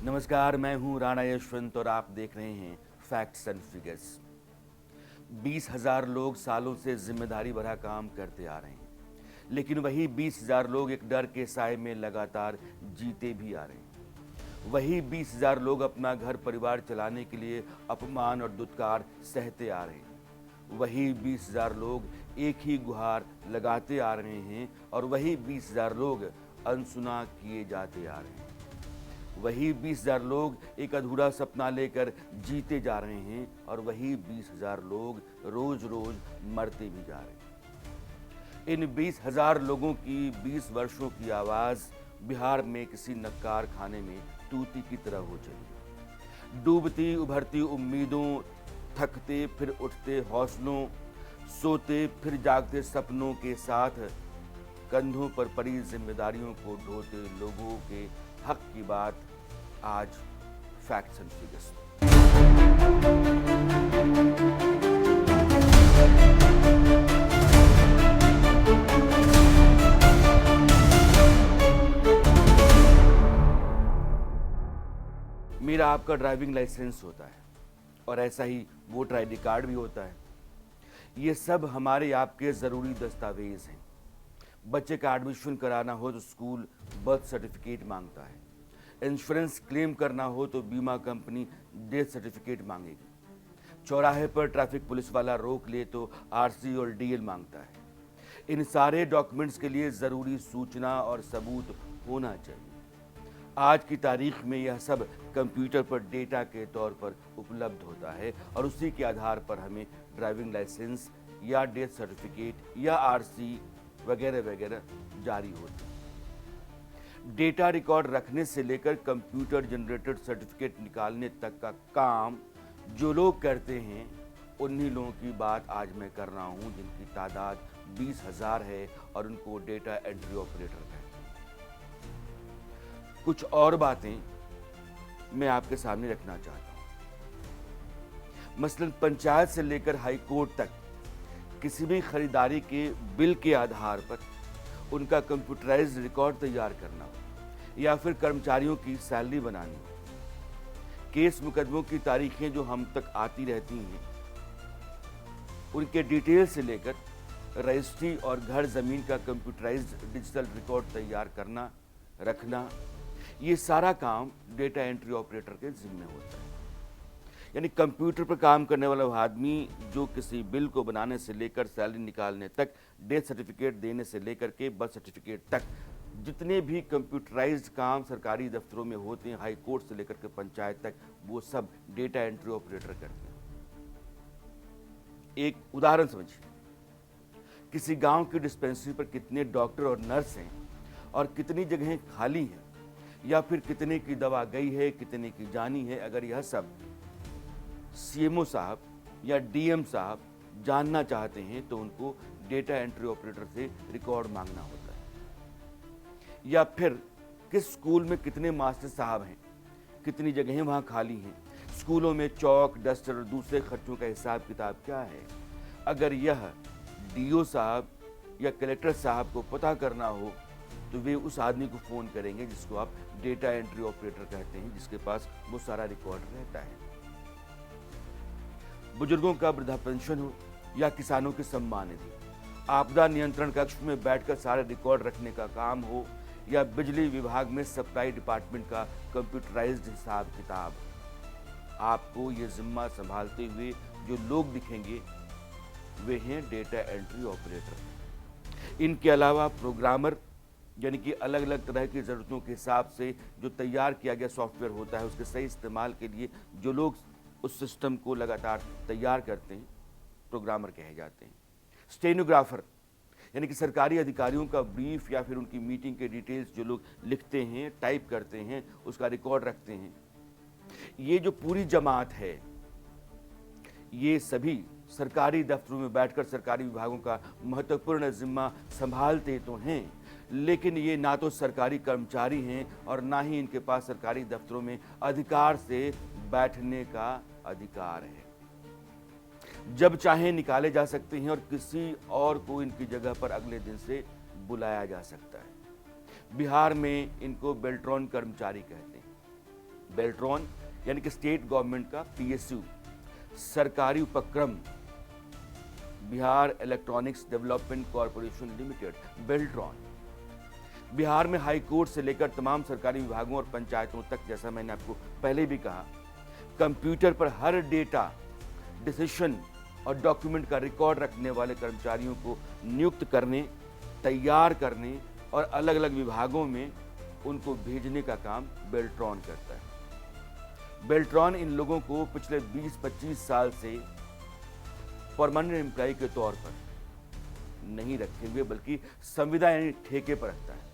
नमस्कार, मैं हूं राणा यशवंत और आप देख रहे हैं फैक्ट्स एंड फिगर्स। 20,000 लोग सालों से जिम्मेदारी भरा काम करते आ रहे हैं, लेकिन वही 20,000 लोग एक डर के साए में लगातार जीते भी आ रहे हैं। वही 20,000 लोग अपना घर परिवार चलाने के लिए अपमान और दुत्कार सहते आ रहे हैं। वही 20,000 लोग एक ही गुहार लगाते आ रहे हैं और वही 20,000 लोग अनसुना किए जाते आ रहे हैं। वही 20,000 लोग एक अधूरा सपना लेकर जीते जा रहे हैं और वही 20,000 लोग रोज रोज मरते भी जा रहे हैं। इन 20,000 लोगों की 20 वर्षों की आवाज बिहार में किसी नक्कार खाने में तूती की तरह हो चली। डूबती उभरती उम्मीदों, थकते फिर उठते हौसलों, सोते फिर जागते सपनों के साथ कंधों पर पड़ी जिम्मेदारियों को ढोते लोगों के हक की बात आज फैक्ट्स एंड फिगर्स। मेरा आपका ड्राइविंग लाइसेंस होता है और ऐसा ही वोटर आईडी कार्ड भी होता है। ये सब हमारे आपके जरूरी दस्तावेज हैं। बच्चे का एडमिशन कराना हो तो स्कूल बर्थ सर्टिफिकेट मांगता है। इंश्योरेंस क्लेम करना हो तो बीमा कंपनी डेथ सर्टिफिकेट मांगेगी। चौराहे पर ट्रैफिक पुलिस वाला रोक ले तो आरसी और डीएल मांगता है। इन सारे डॉक्यूमेंट्स के लिए जरूरी सूचना और सबूत होना चाहिए। आज की तारीख में यह सब कंप्यूटर पर डेटा के तौर पर उपलब्ध होता है और उसी के आधार पर हमें ड्राइविंग लाइसेंस या डेथ सर्टिफिकेट या आरसी वगैरह वगैरह जारी होती है। डेटा रिकॉर्ड रखने से लेकर कंप्यूटर जनरेटेड सर्टिफिकेट निकालने तक का काम जो लोग करते हैं, उन्हीं लोगों की बात आज मैं कर रहा हूं, जिनकी तादाद 20,000 है और उनको डेटा एंट्री ऑपरेटर कहते हैं। कुछ और बातें मैं आपके सामने रखना चाहता हूं। मसलन पंचायत से लेकर हाई कोर्ट तक किसी भी खरीदारी के बिल के आधार पर उनका कंप्यूटराइज्ड रिकॉर्ड तैयार करना हो या फिर कर्मचारियों की सैलरी बनानी हो, केस मुकदमों की तारीखें जो हम तक आती रहती हैं, उनके डिटेल से लेकर रजिस्ट्री और घर जमीन का कंप्यूटराइज्ड डिजिटल रिकॉर्ड तैयार करना, रखना, ये सारा काम डेटा एंट्री ऑपरेटर के जिम्मे होता है। यानी कंप्यूटर पर काम करने वाला आदमी जो किसी बिल को बनाने से लेकर सैलरी निकालने तक, डेथ सर्टिफिकेट देने से लेकर के बर्थ सर्टिफिकेट तक, जितने भी कंप्यूटराइज्ड काम सरकारी दफ्तरों में होते हैं, हाई कोर्ट से लेकर के पंचायत तक, वो सब डेटा एंट्री ऑपरेटर करते हैं। एक उदाहरण समझिए, किसी गांव की डिस्पेंसरी पर कितने डॉक्टर और नर्स हैं और कितनी जगहें खाली हैं, या फिर कितने की दवा गई है, कितने की जानी है, अगर यह सब सीएमओ साहब या डीएम साहब जानना चाहते हैं तो उनको डेटा एंट्री ऑपरेटर से रिकॉर्ड मांगना होता है। या फिर किस स्कूल में कितने मास्टर साहब हैं, कितनी जगहें वहां खाली हैं, स्कूलों में चौक, डस्टर और दूसरे खर्चों का हिसाब किताब क्या है, अगर यह डीओ साहब या कलेक्टर साहब को पता करना हो तो वे उस आदमी को फोन करेंगे जिसको आप डेटा एंट्री ऑपरेटर कहते हैं, जिसके पास वो सारा रिकॉर्ड रहता है। बुजुर्गों का वृद्धा पेंशन हो या किसानों की सम्मान निधि, आपदा नियंत्रण कक्ष में बैठकर सारे रिकॉर्ड रखने का काम हो, या बिजली विभाग में सप्लाई डिपार्टमेंट का कंप्यूटराइज्ड हिसाब किताब, आपको ये जिम्मा संभालते हुए जो लोग दिखेंगे वे हैं डेटा एंट्री ऑपरेटर। इनके अलावा प्रोग्रामर, यानी कि अलग अलग तरह की ज़रूरतों के हिसाब से जो तैयार किया गया सॉफ्टवेयर होता है, उसके सही इस्तेमाल के लिए जो लोग उस सिस्टम को लगातार तैयार करते हैं, प्रोग्रामर कहे जाते हैं। स्टेनोग्राफर, यानी कि सरकारी अधिकारियों का ब्रीफ या फिर उनकी मीटिंग के डिटेल्स जो लोग लिखते हैं, टाइप करते हैं, उसका रिकॉर्ड रखते हैं। ये जो पूरी जमात है, ये सभी सरकारी दफ्तरों में बैठकर सरकारी विभागों का महत्वपूर्ण जिम्मा संभालते तो हैं, लेकिन ये ना तो सरकारी कर्मचारी हैं और ना ही इनके पास सरकारी दफ्तरों में अधिकार से बैठने का अधिकार है। जब चाहे निकाले जा सकते हैं और किसी और को इनकी जगह पर अगले दिन से बुलाया जा सकता है। बिहार में इनको बेल्ट्रॉन कर्मचारी कहते हैं। बेल्ट्रॉन यानी कि स्टेट गवर्नमेंट का पीएसयू, सरकारी उपक्रम Bihar electronics development corporation limited, Beltron, Bihar में हाई कोर्ट से लेकर तमाम सरकारी विभागों और पंचायतों तक, जैसा मैंने आपको पहले भी कहा, कंप्यूटर पर हर डेटा, डिसीजन और डॉक्यूमेंट का रिकॉर्ड रखने वाले कर्मचारियों को नियुक्त करने, तैयार करने और अलग अलग विभागों में उनको भेजने का काम बेल्ट्रॉन करता है। बेल्ट्रॉन इन लोगों को पिछले 20-25 साल से परमानेंट एम्प्लॉय के तौर पर नहीं रखे हुए बल्कि संविदा यानी ठेके पर रखता है।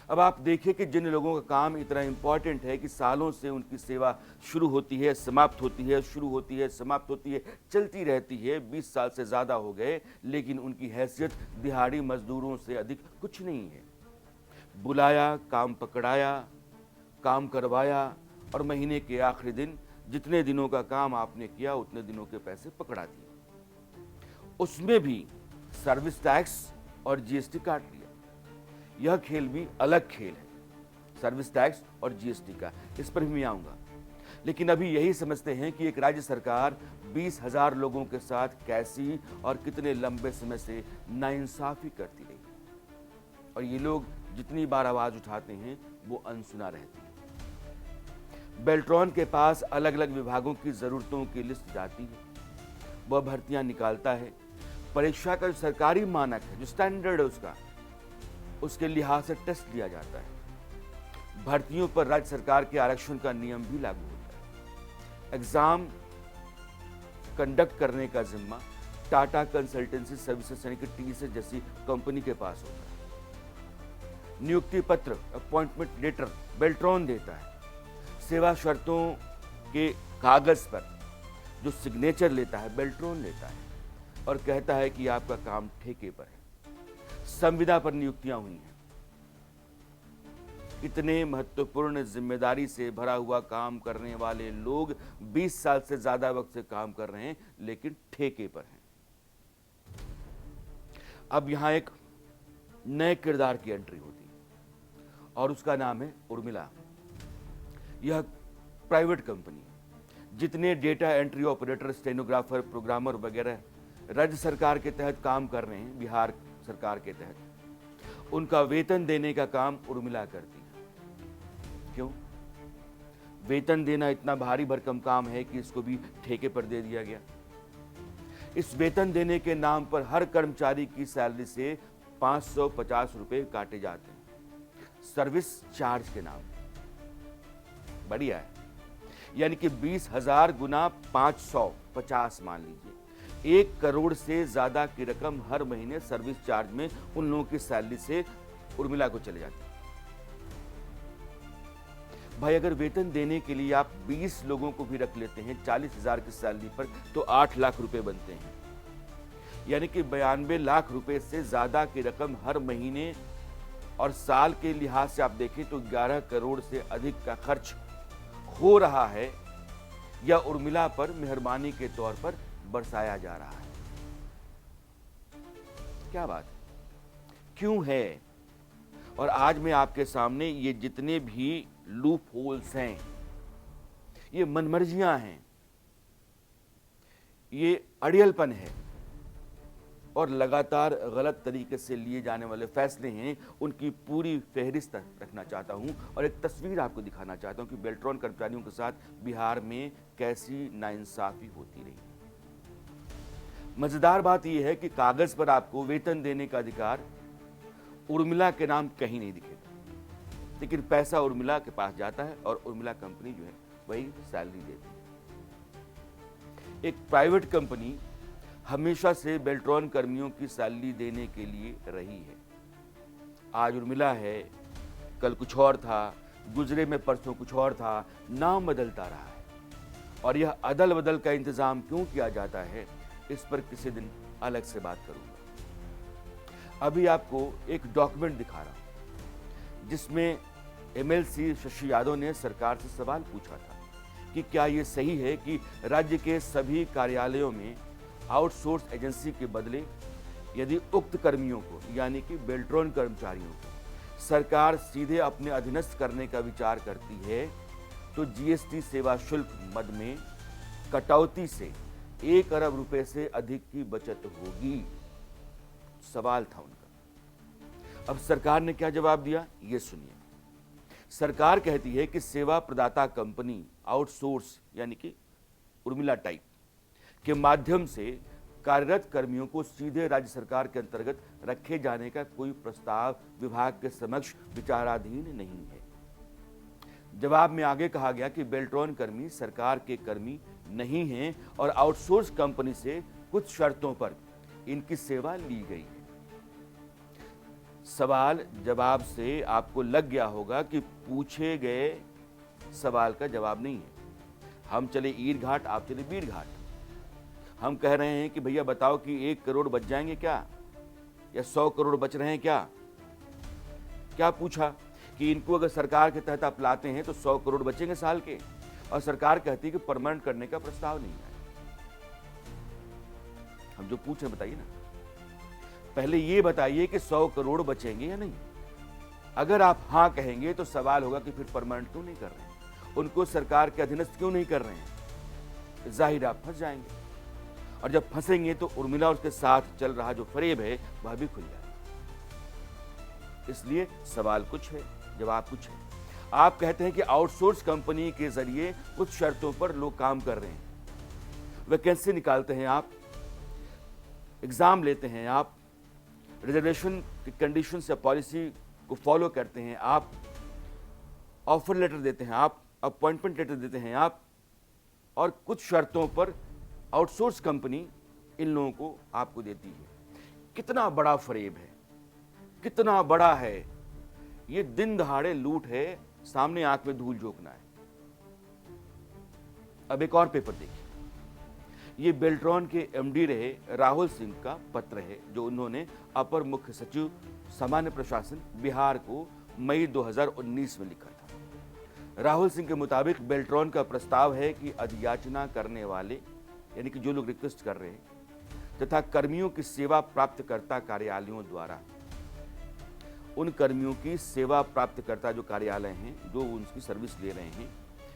अब आप देखिए कि जिन लोगों का काम इतना इंपॉर्टेंट है कि सालों से उनकी सेवा शुरू होती है, समाप्त होती है, शुरू होती है, समाप्त होती है, चलती रहती है, 20 साल से ज़्यादा हो गए, लेकिन उनकी हैसियत दिहाड़ी मजदूरों से अधिक कुछ नहीं है। बुलाया, काम पकड़ाया, काम करवाया और महीने के आखिरी दिन जितने दिनों का काम आपने किया उतने दिनों के पैसे पकड़ा दिए। उसमें भी सर्विस टैक्स और जीएसटी काट लिया। यह खेल भी अलग खेल है, सर्विस टैक्स और जीएसटी का, इस पर भी मैं आऊंगा। लेकिन अभी यही समझते हैं कि एक राज्य सरकार 20,000 लोगों के साथ कैसी और कितने लंबे समय से नाइंसाफी करती रही, और ये लोग जितनी बार आवाज उठाते हैं वो अनसुना रहती है। बेल्ट्रॉन के पास अलग अलग विभागों की जरूरतों की लिस्ट जाती है, वह भर्तियां निकालता है, परीक्षा का जो सरकारी मानक है, जो स्टैंडर्ड है उसके लिहाज से टेस्ट लिया जाता है। भर्तियों पर राज्य सरकार के आरक्षण का नियम भी लागू होता है। एग्जाम कंडक्ट करने का जिम्मा टाटा कंसल्टेंसी सर्विसेज यानी कि टीसीएस जैसी कंपनी के पास होता है। नियुक्ति पत्र, अपॉइंटमेंट लेटर बेल्ट्रॉन देता है। सेवा शर्तों के कागज पर जो सिग्नेचर लेता है बेल्ट्रॉन लेता है और कहता है कि आपका काम ठेके पर है। संविदा पर नियुक्तियां हुई हैं। इतने महत्वपूर्ण जिम्मेदारी से भरा हुआ काम करने वाले लोग 20 साल से ज्यादा वक्त से काम कर रहे हैं, लेकिन ठेके पर हैं। अब यहां एक नए किरदार की एंट्री होती है और उसका नाम है उर्मिला। यह प्राइवेट कंपनी है। जितने data entry operator, stenographer, programmer वगैरह राज्य सरकार के तहत काम कर रहे हैं, बिहार सरकार के तहत, उनका वेतन देने का काम उर्मिला करती है। क्यों? वेतन देना इतना भारी भरकम काम है कि इसको भी ठेके पर दे दिया गया। इस वेतन देने के नाम पर हर कर्मचारी की सैलरी से 550 रुपए काटे जाते हैं, सर्विस चार्ज के नाम। बढ़िया है। यानी कि 20,000 गुना 550 मान लीजिए, 1 करोड़ से ज्यादा की रकम हर महीने सर्विस चार्ज में उन लोगों की सैलरी से उर्मिला को चले जाती है। भाई अगर वेतन देने के लिए आप 20 लोगों को भी रख लेते हैं 40,000 की सैलरी पर, तो 8 लाख रुपए बनते हैं। यानी कि 92 लाख रुपए से ज्यादा की रकम हर महीने और साल के लिहाज से आप देखें तो 11 करोड़ से अधिक का खर्च हो रहा है या उर्मिला पर मेहरबानी के तौर पर बरसाया जा रहा है। क्या बात है? क्यों है? और आज मैं आपके सामने ये जितने भी लूप होल्स हैं, ये मनमर्जियां हैं, ये अड़ियलपन है और लगातार गलत तरीके से लिए जाने वाले फैसले हैं, उनकी पूरी फहरिस्त रखना चाहता हूं और एक तस्वीर आपको दिखाना चाहता हूं कि बेल्ट्रॉन कर्मचारियों के साथ बिहार में कैसी नाइंसाफी होती रही। मजेदार बात यह है कि कागज पर आपको वेतन देने का अधिकार उर्मिला के नाम कहीं नहीं दिखेगा, लेकिन पैसा उर्मिला के पास जाता है और उर्मिला कंपनी जो है वही सैलरी देती है। एक प्राइवेट कंपनी हमेशा से बेल्ट्रॉन कर्मियों की सैलरी देने के लिए रही है। आज उर्मिला है, कल कुछ और था, गुजरे में परसों कुछ और था, नाम बदलता रहा है। और यह अदल बदल का इंतजाम क्यों किया जाता है, इस पर किसी दिन अलग से बात करूंगा। अभी आपको एक डॉक्यूमेंट दिखा रहा हूं जिसमें एमएलसी शशि यादव ने सरकार से सवाल पूछा था कि क्या यह सही है कि राज्य के सभी कार्यालयों में आउटसोर्स एजेंसी के बदले यदि उक्त कर्मियों को यानी कि बेल्ट्रॉन कर्मचारियों को सरकार सीधे अपने अधीनस्थ करने का विचार करती है तो जीएसटी सेवा शुल्क मद में कटौती से 1 अरब रुपए से अधिक की बचत होगी। सवाल था उनका। अब सरकार ने क्या जवाब दिया, ये सुनिए। सरकार कहती है कि सेवा प्रदाता कंपनी आउटसोर्स यानी कि उर्मिला टाइप के माध्यम से कार्यरत कर्मियों को सीधे राज्य सरकार के अंतर्गत रखे जाने का कोई प्रस्ताव विभाग के समक्ष विचाराधीन नहीं है। जवाब में आगे कहा गया कि बेल्ट्रॉन कर्मी सरकार के कर्मी नहीं हैं और आउटसोर्स कंपनी से कुछ शर्तों पर इनकी सेवा ली गई है। सवाल जवाब से आपको लग गया होगा कि पूछे गए सवाल का जवाब नहीं है। हम चले ईर घाट, आप चले बीर घाट। हम कह रहे हैं कि भैया बताओ कि 1 करोड़ बच जाएंगे क्या, या 100 करोड़ बच रहे हैं क्या? क्या पूछा कि इनको अगर सरकार के तहत आप लाते हैं तो 100 करोड़ बचेंगे साल के, और सरकार कहती है कि परमानेंट करने का प्रस्ताव नहीं है। हम जो पूछे बताइए ना, पहले ये बताइए कि 100 करोड़ बचेंगे या नहीं। अगर आप हाँ कहेंगे तो सवाल होगा कि फिर परमानेंट क्यों नहीं कर रहे हैं, उनको सरकार के अधीनस्थ क्यों नहीं कर रहे हैं। जाहिर आप फंस जाएंगे, और जब फंसेंगे तो उर्मिला और उसके साथ चल रहा जो फरेब है वह भी खुल जाएगा। इसलिए सवाल कुछ है, जवाब कुछ है। आप कहते हैं कि आउटसोर्स कंपनी के जरिए कुछ शर्तों पर लोग काम कर रहे हैं, वैकेंसी निकालते हैं आप, एग्जाम लेते हैं आप, रिजर्वेशन की कंडीशंस या पॉलिसी को फॉलो करते हैं आप, ऑफर लेटर देते हैं आप, अपॉइंटमेंट लेटर देते हैं आप, और कुछ शर्तों पर आउटसोर्स कंपनी इन लोगों को आपको देती है। कितना बड़ा फरेब है, कितना बड़ा है ये। दिन दहाड़े लूट है, सामने आंख में धूल झोंकना है। अब एक और पेपर देखिए। ये बेल्ट्रॉन के एमडी रहे राहुल सिंह का पत्र है, जो उन्होंने अपर मुख्य सचिव सामान्य प्रशासन बिहार को मई 2019 में लिखा था। राहुल सिंह के मुताबिक बेल्ट्रॉन का प्रस्ताव है कि अधियाचना करने वाले यानी कि जो लोग रिक्वेस्ट कर रहे हैं तथा कर्मियों की सेवा प्राप्तकर्ता कार्यालयों द्वारा, उन कर्मियों की सेवा प्राप्तकर्ता जो कार्यालय हैं, जो उनकी सर्विस ले रहे हैं,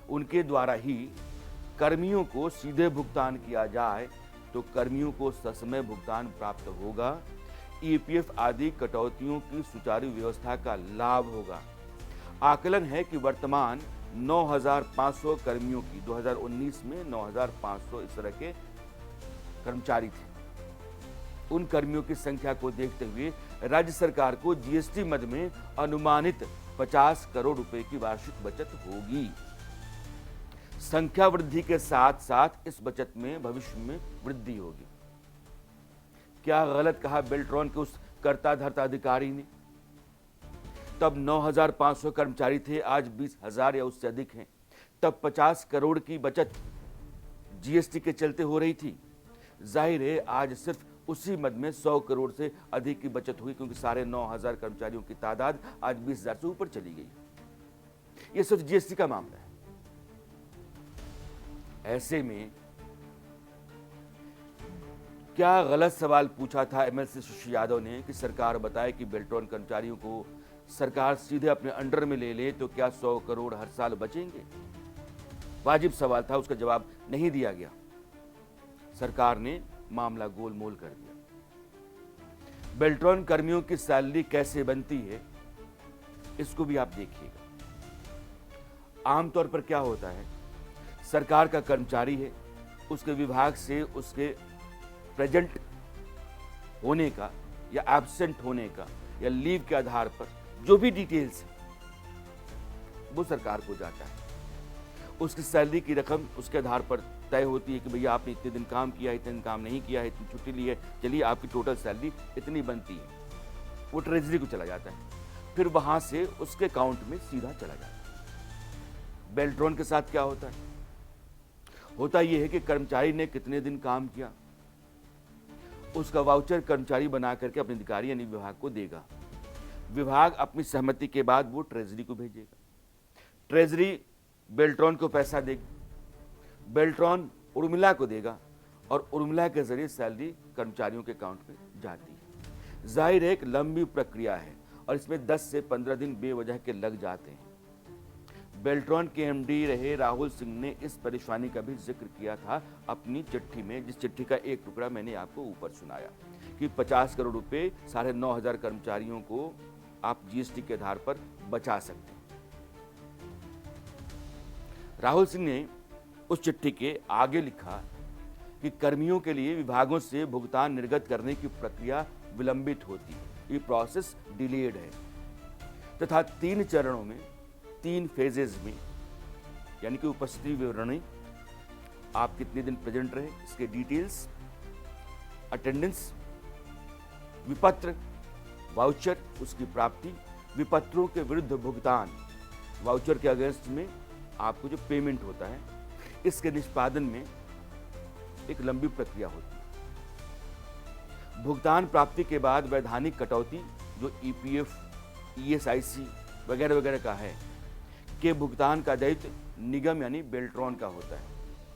उनके द्वारा ही कर्मियों को सीधे भुगतान किया जाए तो कर्मियों को ससमय भुगतान प्राप्त होगा। ईपीएफ आदि कटौतियों की सुचारू व्यवस्था का लाभ होगा। आकलन है कि वर्तमान 9,500 कर्मियों की 2019 में 9,500 इस तरह के कर्मचारी थे। उन कर्मियों की संख्या को देखते हुए राज्य सरकार को जीएसटी मद में अनुमानित 50 करोड़ रुपए की वार्षिक बचत होगी। संख्या वृद्धि के साथ साथ इस बचत में भविष्य में वृद्धि होगी। क्या गलत कहा बेल्ट्रॉन के उस कर्ता धर्ता अधिकारी ने? तब 9,500 कर्मचारी थे, आज 20,000 या उससे अधिक हैं। तब 50 करोड़ की बचत जीएसटी के चलते हो रही थी। जाहिर है आज सिर्फ उसी मद में 100 करोड़ से अधिक की बचत हुई, क्योंकि साढ़े 9,000 कर्मचारियों की तादाद आज 20,000 से ऊपर चली गई। यह सिर्फ जीएसटी का मामला है। ऐसे में क्या गलत सवाल पूछा था एमएलसी शशि यादव ने कि सरकार बताए कि बेल्ट्रॉन कर्मचारियों को सरकार सीधे अपने अंडर में ले ले तो क्या 100 करोड़ हर साल बचेंगे? वाजिब सवाल था, उसका जवाब नहीं दिया गया। सरकार ने मामला गोलमोल कर दिया। बेल्ट्रॉन कर्मियों की सैलरी कैसे बनती है इसको भी आप देखिएगा। आमतौर पर क्या होता है, सरकार का कर्मचारी है, उसके विभाग से उसके प्रेजेंट होने का या एब्सेंट होने का या लीव के आधार पर जो भी डिटेल्स है वो सरकार को जाता है। उसकी सैलरी की रकम उसके आधार पर तय होती है कि भैया आपने इतने दिन काम किया, इतने दिन काम नहीं किया है, इतनी छुट्टी ली है, चलिए आपकी टोटल सैलरी इतनी बनती है। वो ट्रेजरी को चला जाता है, फिर वहां से उसके अकाउंट में सीधा चला जाता है। बेल्ट्रॉन के साथ क्या होता है? होता यह है कि कर्मचारी ने कितने दिन काम किया, उसका वाउचर कर्मचारी बना करके अपने अधिकारी यानी विभाग को देगा। विभाग अपनी सहमति के बाद वो ट्रेजरी को भेजेगा। ट्रेजरी बेल्ट्रॉन को पैसा देगी, बेल्ट्रॉन उर्मिला को देगा और उर्मिला के जरिए सैलरी कर्मचारियों के अकाउंट में जाती है। जाहिर है एक लंबी प्रक्रिया है और इसमें 10 से 15 दिन बेवजह के लग जाते हैं। बेल्ट्रॉन के एमडी रहे राहुल सिंह ने इस परेशानी का भी जिक्र किया था अपनी चिट्ठी में, जिस चिट्ठी का एक टुकड़ा मैंने आपको ऊपर सुनाया कि 50 करोड़ रुपए 9,500 कर्मचारियों को आप जीएसटी के आधार पर बचा सकते हैं। राहुल सिंह ने उस चिट्ठी के आगे लिखा कि कर्मियों के लिए विभागों से भुगतान निर्गत करने की प्रक्रिया विलंबित होती है, ये प्रोसेस डिलेड है तथा 3 चरणों में 3 फेजेज में, यानी कि उपस्थिति विवरणी, आप कितने दिन प्रेजेंट रहे इसके डिटेल्स, अटेंडेंस, विपत्र, वाउचर उसकी प्राप्ति, विपत्रों के विरुद्ध भुगतान, वाउचर के अगेंस्ट में आपको जो पेमेंट होता है, इसके निष्पादन में एक लंबी प्रक्रिया होती है। भुगतान प्राप्ति के बाद वैधानिक कटौती जो ईपीएफ, ईएसआईसी वगैरह वगैरह का है के भुगतान का दायित्व निगम यानी बेल्ट्रॉन का होता है।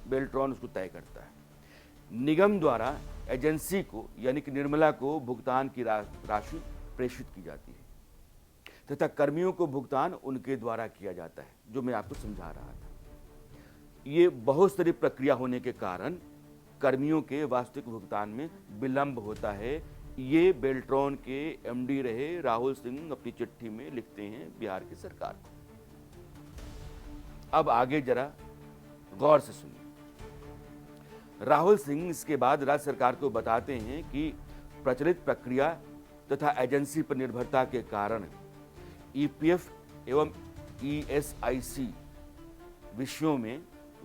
बेल्ट्रॉन उसको तय करता है। निगम द्वारा एजेंसी को यानी कि निर्मला को भुगतान की राशि प्रेषित की जाती है तथा कर्मियों को भुगतान उनके द्वारा किया जाता है, जो मैं आपको समझा रहा था। ये बहुत सारी प्रक्रिया होने के कारण कर्मियों के वास्तविक भुगतान में विलंब होता है। ये बेल्ट्रॉन के एमडी रहे राहुल सिंह अपनी चिट्ठी में लिखते हैं बिहार की सरकार को। अब आगे जरा गौर से सुनिए। राहुल सिंह इसके बाद राज्य सरकार को बताते हैं कि प्रचलित प्रक्रिया तथा एजेंसी पर निर्भरता के कारण ईपीएफ एवं ईएसआईसी विषयों में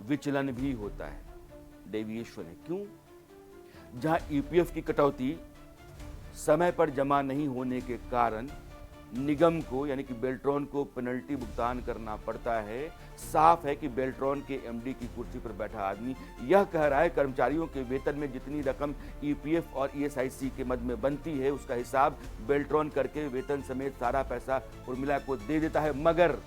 विचलन भी होता है, डेविएशन है। क्यों? जहां ईपीएफ की कटौती समय पर जमा नहीं होने के कारण निगम को यानी कि बेल्ट्रॉन को पेनल्टी भुगतान करना पड़ता है। साफ है कि बेल्ट्रॉन के एमडी की कुर्सी पर बैठा आदमी यह कह रहा है कर्मचारियों के वेतन में जितनी रकम ईपीएफ और ईएसआईसी के मद में बनती है उसका हिसाब बेल्ट्रॉन करके वेतन समेत सारा पैसा उर्मिला को दे देता है, मगर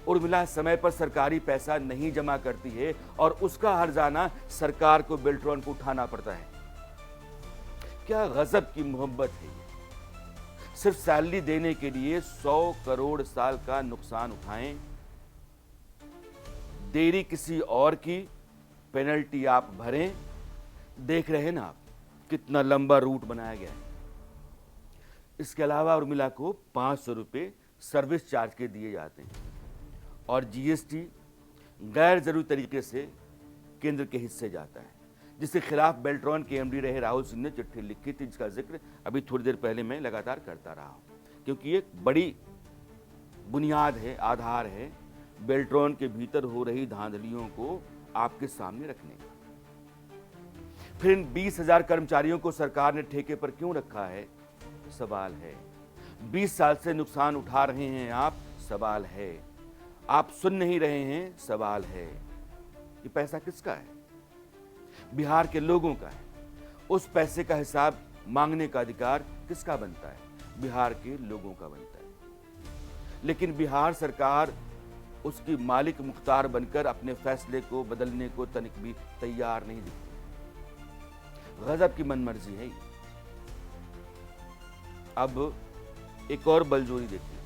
उर्मिला समय पर सरकारी पैसा नहीं जमा करती है और उसका हर्जाना सरकार को बेल्ट्रॉन को उठाना पड़ता है। क्या गजब की मोहब्बत है। सिर्फ सैलरी देने के लिए 100 करोड़ साल का नुकसान उठाएं, देरी किसी और की, पेनल्टी आप भरें। देख रहे हैं ना आप कितना लंबा रूट बनाया गया है। इसके अलावा उर्मिला को 500 रुपये सर्विस चार्ज के दिए जाते हैं और जीएसटी गैर जरूरी तरीके से केंद्र के हिस्से जाता है, जिसके खिलाफ बेल्ट्रॉन के एमडी रहे राहुल सिंह ने चिट्ठी लिखी थी, जिसका जिक्र अभी थोड़ी देर पहले मैं लगातार करता रहा हूं, क्योंकि ये बड़ी बुनियाद है, आधार है बेल्ट्रॉन के भीतर हो रही धांधलियों को आपके सामने रखने का। फिर इन 20,000 कर्मचारियों को सरकार ने ठेके पर क्यों रखा है, सवाल है। 20 साल से नुकसान उठा रहे हैं आप, सवाल है। आप सुन नहीं रहे हैं, सवाल है। ये पैसा किसका है? बिहार के लोगों का है। उस पैसे का हिसाब मांगने का अधिकार किसका बनता है? बिहार के लोगों का बनता है। लेकिन बिहार सरकार उसकी मालिक मुख्तार बनकर अपने फैसले को बदलने को तनिक भी तैयार नहीं दिखती। गजब की मनमर्जी है। अब एक और बलजोरी देखिए।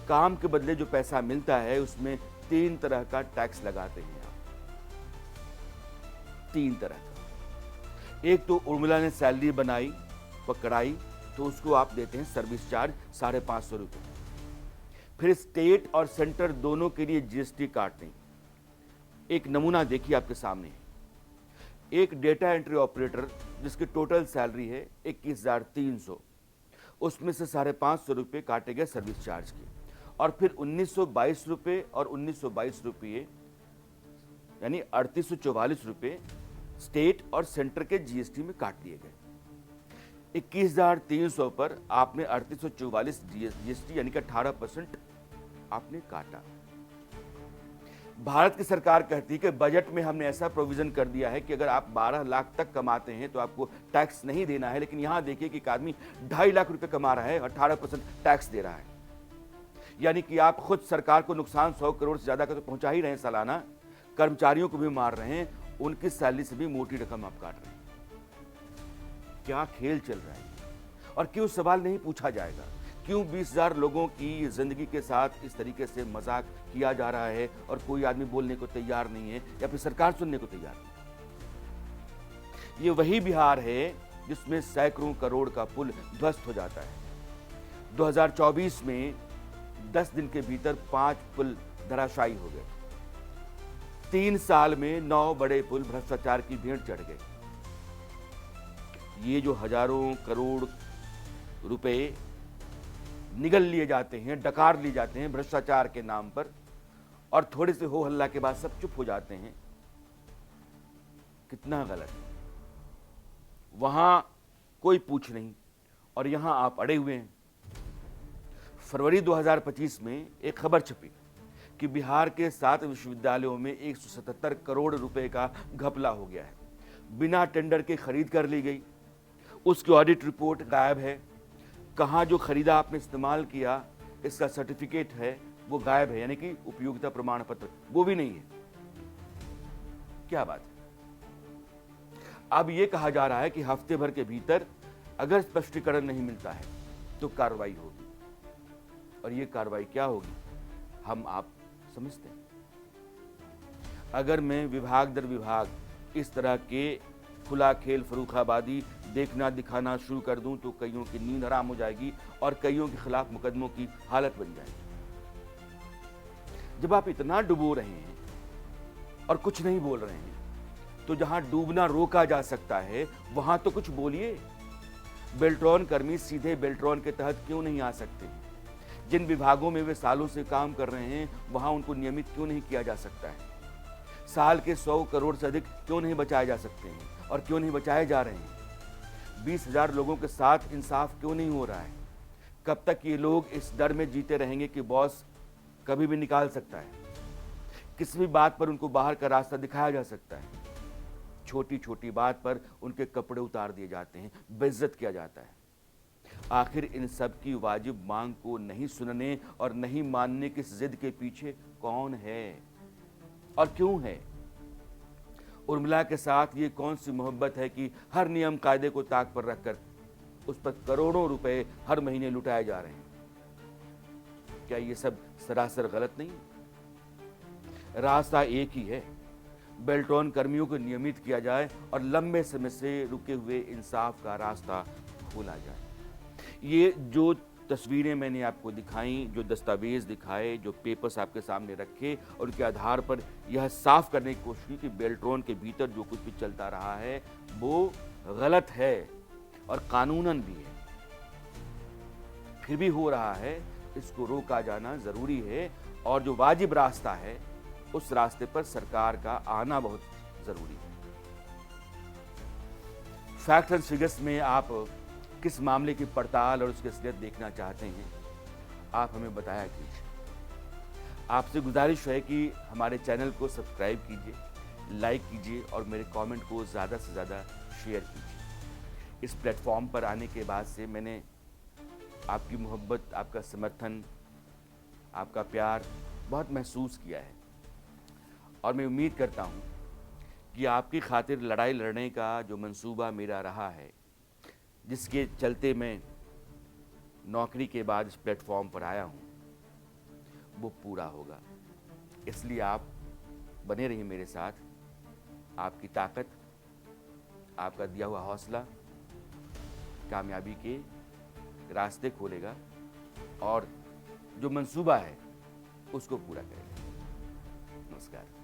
काम के बदले जो पैसा मिलता है उसमें 3 तरह का टैक्स लगाते हैं आप। 3 तरह का। एक तो उर्मिला ने सैलरी बनाई, पकड़ाई, तो उसको आप देते हैं सर्विस चार्ज 550 रुपये। फिर स्टेट और सेंटर दोनों के लिए जीएसटी काटने। एक नमूना देखिए आपके सामने। एक डेटा एंट्री ऑपरेटर जिसकी टोटल सैलरी है 21,300, उसमें से 550 रुपये काटे गए सर्विस चार्ज के, और फिर 1,922 रुपये और 1,922 रुपये यानी 3,844 रुपये स्टेट और सेंटर के जीएसटी में काट दिए गए। 21,300 पर आपने 3,844 जीएसटी यानी कि 18% आपने काटा। भारत की सरकार कहती है कि बजट में हमने ऐसा प्रोविजन कर दिया है कि अगर आप 12 लाख तक कमाते हैं तो आपको टैक्स नहीं देना है, लेकिन यहां देखिए कि एक आदमी 2.5 लाख रुपए कमा रहा है, 18% टैक्स दे रहा है। यानी कि आप खुद सरकार को नुकसान 100 करोड़ से ज्यादा का तो पहुंचा ही रहे हैं सालाना, कर्मचारियों को भी मार रहे हैं, उनकी सैलरी से भी मोटी रकम आप काट रहे हैं। क्या खेल चल रहा है? और क्यों सवाल नहीं पूछा जाएगा क्यों 20,000 लोगों की ज़िंदगी के साथ इस तरीके से मजाक किया जा रहा है और कोई आदमी बोलने को तैयार नहीं है या फिर सरकार सुनने को तैयार नहीं है। ये वही बिहार है जिसमें सैकड़ों करोड़ का पुल ध्वस्त हो जाता है। 2024 में 10 दिन के भीतर 5 पुल धराशायी हो गए। 3 साल में 9 बड़े पुल भ्रष्टाचार की भेंट चढ़ गए। ये जो हजारों करोड़ रुपए निगल लिए जाते हैं, डकार लिए जाते हैं भ्रष्टाचार के नाम पर, और थोड़े से हो हल्ला के बाद सब चुप हो जाते हैं, कितना गलत है। वहां कोई पूछ नहीं और यहां आप अड़े हुए हैं। फरवरी 2025 में एक खबर छपी कि बिहार के 7 विश्वविद्यालयों में 177 करोड़ रुपए का घपला हो गया है। बिना टेंडर के खरीद कर ली गई, उसकी ऑडिट रिपोर्ट गायब है। कहाँ जो खरीदा आपने इस्तेमाल किया इसका सर्टिफिकेट है वो गायब है, यानी कि उपयोगिता प्रमाण पत्र वो भी नहीं है। क्या बात है। अब ये कहा जा रहा है कि हफ्ते भर के भीतर अगर स्पष्टीकरण नहीं मिलता है तो कार्रवाई होगी, और ये कार्रवाई क्या होगी हम आप समझते हैं। अगर मैं विभाग दर विभाग इस तरह के खुला खेल फरूखाबादी देखना दिखाना शुरू कर दूं तो कईयों की नींद हराम हो जाएगी और कईयों के खिलाफ मुकदमों की हालत बन जाएगी। जब आप इतना डुबो रहे हैं और कुछ नहीं बोल रहे हैं तो जहां डूबना रोका जा सकता है वहां तो कुछ बोलिए। बेल्ट्रॉन कर्मी सीधे बेल्ट्रॉन के तहत क्यों नहीं आ सकते? जिन विभागों में वे सालों से काम कर रहे हैं वहां उनको नियमित क्यों नहीं किया जा सकता है? साल के 100 करोड़ से अधिक क्यों नहीं बचाए जा सकते हैं और क्यों नहीं बचाए जा रहे हैं? 20,000 लोगों के साथ इंसाफ क्यों नहीं हो रहा है? कब तक ये लोग इस डर में जीते रहेंगे कि बॉस कभी भी निकाल सकता है? किसी भी बात पर उनको बाहर का रास्ता दिखाया जा सकता है। छोटी छोटी बात पर उनके कपड़े उतार दिए जाते हैं, बेइज्जत किया जाता है। आखिर इन सब की वाजिब मांग को नहीं सुनने और नहीं मानने की जिद के पीछे कौन है और क्यों है? उर्मिला के साथ ये कौन सी मोहब्बत है कि हर नियम कायदे को ताक पर रखकर उस पर करोड़ों रुपए हर महीने लुटाए जा रहे हैं? क्या ये सब सरासर गलत नहीं? रास्ता एक ही है, बेल्ट्रॉन कर्मियों को नियमित किया जाए और लंबे समय से रुके हुए इंसाफ का रास्ता खोला जाए। ये जो तस्वीरें मैंने आपको दिखाई, जो दस्तावेज दिखाए, जो पेपर्स आपके सामने रखे और उनके आधार पर यह साफ करने की कोशिश की कि बेल्ट्रॉन के भीतर जो कुछ भी चलता रहा है वो गलत है और कानूनन भी है। फिर भी हो रहा है, इसको रोका जाना जरूरी है और जो वाजिब रास्ता है उस रास्ते पर सरकार का आना बहुत जरूरी है। फैक्ट एंड फिगर्स में आप किस मामले की पड़ताल और उसकी असलियत देखना चाहते हैं, आप हमें बताया कीजिए। आपसे गुजारिश है कि हमारे चैनल को सब्सक्राइब कीजिए, लाइक कीजिए और मेरे कमेंट को ज़्यादा से ज़्यादा शेयर कीजिए। इस प्लेटफॉर्म पर आने के बाद से मैंने आपकी मोहब्बत, आपका समर्थन, आपका प्यार बहुत महसूस किया है और मैं उम्मीद करता हूँ कि आपकी खातिर लड़ाई लड़ने का जो मंसूबा मेरा रहा है, जिसके चलते मैं नौकरी के बाद इस प्लेटफॉर्म पर आया हूँ, वो पूरा होगा। इसलिए आप बने रहिए मेरे साथ। आपकी ताकत, आपका दिया हुआ हौसला कामयाबी के रास्ते खोलेगा और जो मंसूबा है उसको पूरा करेगा। नमस्कार।